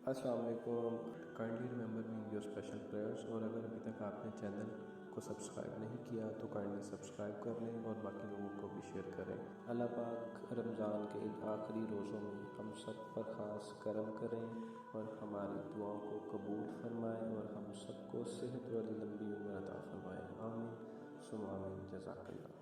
अस्सलाम वालेकुम। Kindly remember me in your special prayers. और अगर अभी तक आपने चैनल को सब्सक्राइब नहीं किया तो काइंडली सब्सक्राइब कर लें और बाकी लोगों को भी शेयर करें। अल्लाह पाक रमज़ान के आखिरी रोज़ों में हम सब पर ख़ास करम करें और हमारी दुआओं को कबूल फरमाएँ और हम सबको सेहत वाली लंबी उम्र अता फरमाएँ। आमीन सुम्मा आमीन। जज़ाकल्लाह।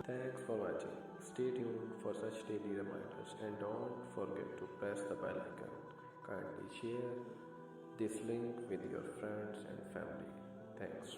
Thanks for watching. Stay tuned for such daily reminders and don't forget to press the bell icon. Kindly share this link with your friends and family. Thanks.